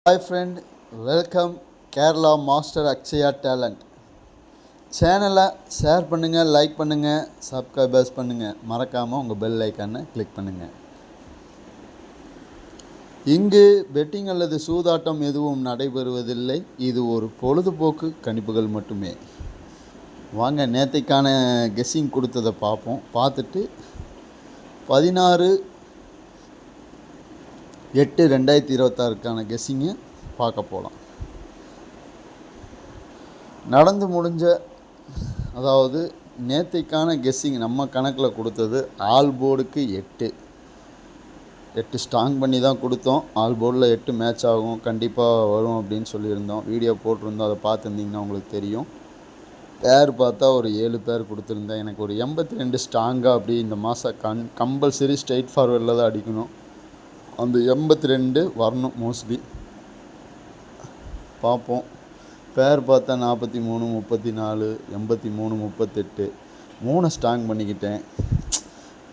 Hi friend, welcome Kerala master Akshaya talent. சேனலை share பண்ணுங்கள், like பண்ணுங்கள், சப்ஸ்கிரைபர்ஸ் பண்ணுங்கள். மறக்காமல் உங்கள் பெல் ஐக்கானை கிளிக் பண்ணுங்கள். இங்கு பெட்டிங் அல்லது சூதாட்டம் எதுவும் நடைபெறுவதில்லை. இது ஒரு பொழுதுபோக்கு கணிப்புகள் மட்டுமே. வாங்க நேற்றைக்கான கெஸ்ஸிங் கொடுத்ததை பார்ப்போம். பார்த்துட்டு 16/8/2026 கெஸ்ஸிங்கை பார்க்க போகலாம். நடந்து முடிஞ்ச அதாவது நேற்றைக்கான கெஸ்ஸிங் நம்ம கணக்கில் கொடுத்தது ஆல் போர்டுக்கு 8 ஸ்ட்ராங் பண்ணி தான் கொடுத்தோம். ஆல் போர்டில் 8 மேட்ச் ஆகும், கண்டிப்பாக வரும் அப்படின்னு சொல்லியிருந்தோம். வீடியோ போட்டிருந்தோம், அதை பார்த்துருந்தீங்கன்னா உங்களுக்கு தெரியும். பேர் பார்த்தா ஒரு 7 பேர் கொடுத்துருந்தேன். எனக்கு ஒரு 82 ஸ்ட்ராங்காக அப்படி இந்த மாதம் கம்பல்சரி ஸ்ட்ரெயிட் ஃபார்வர்டில் தான் அடிக்கணும். அந்த 82 வரணும் மோஸ்ட்லி. பார்ப்போம். பேர் பார்த்தா 43, 34, 83, 38 3 ஸ்ட்ராங் பண்ணிக்கிட்டேன்.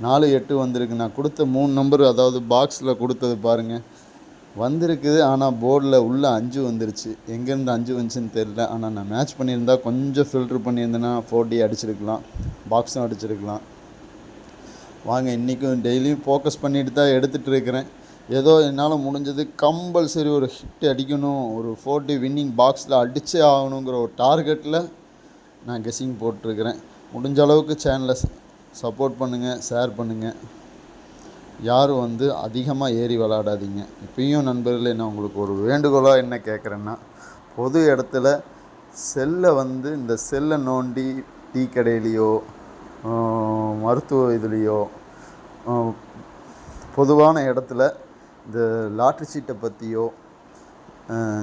4, 8 வந்திருக்கு. நான் கொடுத்த 3 நம்பர், அதாவது பாக்ஸில் கொடுத்தது பாருங்கள் வந்திருக்குது. ஆனால் போர்டில் உள்ள 5 வந்துருச்சு. எங்கேருந்து 5 வந்துச்சுன்னு தெரியல. ஆனால் நான் மேட்ச் பண்ணியிருந்தால் கொஞ்சம் ஃபில்ட்ரு பண்ணியிருந்தேன்னா 4D அடிச்சிருக்கலாம், பாக்ஸும் அடிச்சிருக்கலாம். வாங்க இன்றைக்கும் டெய்லியும் ஃபோக்கஸ் பண்ணிட்டு தான் எடுத்துகிட்டு இருக்கிறேன். ஏதோ என்னால் முடிஞ்சது கம்பல்சரி ஒரு ஹிட் அடிக்கணும், ஒரு 4D வின்னிங் பாக்ஸில் அடித்தே ஆகணுங்கிற ஒரு டார்கெட்டில் நான் கெஸ்ஸிங் போட்டிருக்கிறேன். முடிஞ்ச அளவுக்கு சேனலை சப்போர்ட் பண்ணுங்கள், ஷேர் பண்ணுங்கள். யாரும் அதிகமாக ஏறி விளாடாதீங்க. இப்பயும் நண்பர்களே, நான் உங்களுக்கு ஒரு வேண்டுகோளாக என்ன கேட்குறேன்னா, பொது இடத்துல செல்லை இந்த செல்லை நோண்டி டீ கடையிலையோ மருத்துவ இதுலேயோ பொதுவான இடத்துல இந்த லாட்ரி சீட்டை பற்றியோ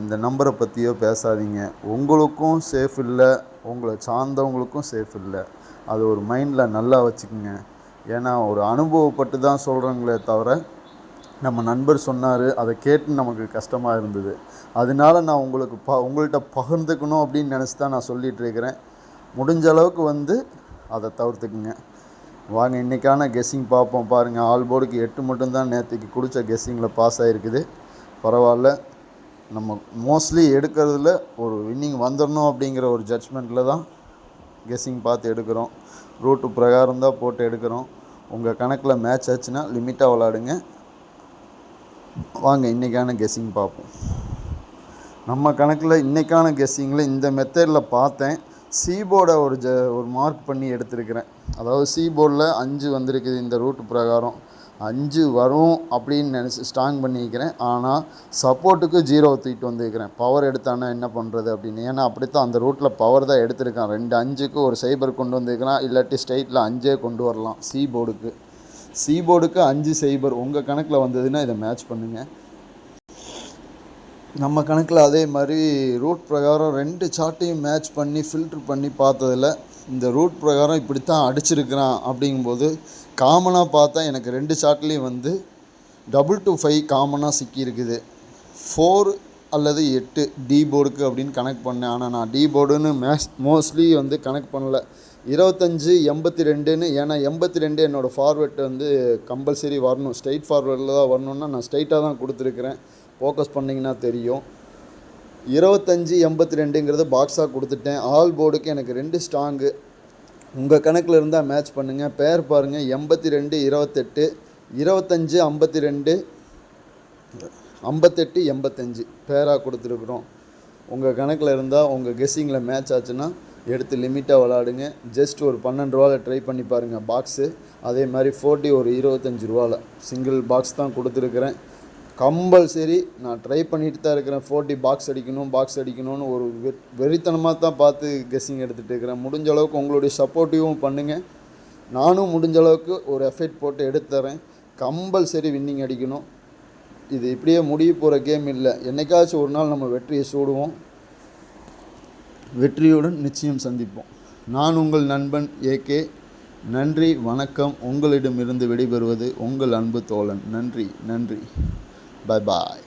இந்த நம்பரை பற்றியோ பேசாதீங்க. உங்களுக்கும் சேஃப் இல்லை, உங்களை சார்ந்தவங்களுக்கும் சேஃப் இல்லை. அது ஒரு மைண்டில் நல்லா வச்சுக்கோங்க. ஏன்னா ஒரு அனுபவப்பட்டு தான் சொல்கிறோங்களே தவிர, நம்ம நண்பர் சொன்னார், அதை கேட்டு நமக்கு கஷ்டமாக இருந்தது. அதனால நான் உங்கள்கிட்ட பகிர்ந்துக்கணும் அப்படின்னு நினச்சி தான் நான் சொல்லிகிட்டு இருக்கிறேன். முடிஞ்ச அளவுக்கு அதை தவிர்த்துக்குங்க. வாங்க இன்றைக்கான கெஸ்ஸிங் பார்ப்போம். பாருங்கள், ஆல் போர்டுக்கு 8 மட்டும்தான் நேற்றுக்கு குடித்த கெஸ்ஸிங்கில் பாஸ் ஆகிருக்குது. பரவாயில்ல. நம்ம மோஸ்ட்லி எடுக்கிறதுல ஒரு வின்னிங் வந்துடணும் அப்படிங்கிற ஒரு ஜட்ஜ்மெண்ட்டில் தான் கெஸ்ஸிங் பார்த்து எடுக்கிறோம். ரூட்டு பிரகாரம் தான் போட்டு எடுக்கிறோம். உங்கள் கணக்கில் மேட்ச் ஆச்சுன்னா லிமிட்டாக விளாடுங்க. வாங்க இன்றைக்கான கெஸ்ஸிங் பார்ப்போம். நம்ம கணக்கில் இன்றைக்கான கெஸ்ஸிங்கில் இந்த மெத்தடில் பார்த்தேன். சி போர்டை ஒரு மார்க் பண்ணி எடுத்துருக்கிறேன். அதாவது சி போர்டில் 5 வந்திருக்குது. இந்த ரூட்டு பிரகாரம் 5 வரும் அப்படின்னு நினச்சி ஸ்ட்ராங் பண்ணிக்கிறேன். ஆனால் சப்போர்ட்டுக்கு 0 தூக்கிட்டு வந்துருக்கிறேன். பவர் எடுத்தானா என்ன பண்ணுறது அப்படின்னு. ஏன்னா அப்படித்தான் அந்த ரூட்டில் பவர் தான் எடுத்திருக்கான். 2 5க்கு ஒரு சைபர் கொண்டு வந்துருக்கிறான். இல்லாட்டி ஸ்ட்ரெயிட்டில் 5 கொண்டு வரலாம். சி போர்டுக்கு 5 சைபர் உங்கள் கணக்கில் வந்ததுன்னா இதை மேட்ச் பண்ணுங்கள். நம்ம கணக்கில் அதே மாதிரி ரூட் பிரகாரம் 2 சார்ட்டையும் மேட்ச் பண்ணி ஃபில்ட்ரு பண்ணி பார்த்ததில் இந்த ரூட் பிரகாரம் இப்படித்தான் அடிச்சிருக்கிறான். அப்படிங்கும்போது காமனாக பார்த்தா எனக்கு 2 சார்ட்லேயும் 2 to 5 காமனாக சிக்கியிருக்குது. 4 அல்லது 8 டி போர்டுக்கு அப்படின்னு கனெக்ட் பண்ணேன். ஆனால் நான் டி போர்டுன்னு மோஸ்ட்லி கனெக்ட் பண்ணல. 25 82ன்னு. ஏன்னா 82 என்னோடய ஃபார்வேர்ட் கம்பல்சரி வரணும். ஸ்ட்ரெயிட் ஃபார்வேர்டில் தான் வரணுன்னா நான் ஸ்ட்ரெயிட்டாக தான் கொடுத்துருக்குறேன். ஃபோக்கஸ் பண்ணிங்கன்னா தெரியும். 25 82ங்கிறது பாக்ஸாக கொடுத்துட்டேன். ஆல் போர்டுக்கு எனக்கு 2 ஸ்ட்ராங்கு. உங்கள் கணக்கில் இருந்தால் மேட்ச் பண்ணுங்கள். பேர் பாருங்கள், 82 28 25 52 58 85 பேராக கொடுத்துருக்குறோம். உங்கள் கணக்கில் இருந்தால் உங்கள் கெஸ்ஸிங்கில் மேட்ச் ஆச்சுன்னா எடுத்து லிமிட்டாக விளாடுங்க. ஜஸ்ட் ஒரு 12 ரூபாவில் ட்ரை பண்ணி பாருங்கள் பாக்ஸு. அதே மாதிரி 4D ஒரு 25 ரூபாவில் சிங்கிள் பாக்ஸ் தான் கொடுத்துருக்குறேன். கம்பல்சரி நான் ட்ரை பண்ணிட்டு தான் இருக்கிறேன். 4D பாக்ஸ் அடிக்கணும்னு ஒரு வெறித்தனமாக தான் பார்த்து கெஸ்ஸிங் எடுத்துகிட்டு இருக்கிறேன். முடிஞ்ச அளவுக்கு உங்களுடைய சப்போர்ட்டிவும் பண்ணுங்கள். நானும் முடிஞ்ச அளவுக்கு ஒரு எஃபெக்ட் போட்டு எடுத்துறேன். கம்பல்சரி வின்னிங் அடிக்கணும். இது இப்படியே முடிய போகிற கேம் இல்லை. என்னைக்காச்சும் ஒரு நாள் நம்ம வெற்றியை சூடுவோம். வெற்றியுடன் நிச்சயம் சந்திப்போம். நான் உங்கள் நண்பன் AK. நன்றி, வணக்கம். உங்களிடமிருந்து விடைபெறுவது உங்கள் அன்பு தோழன். நன்றி. Bye bye.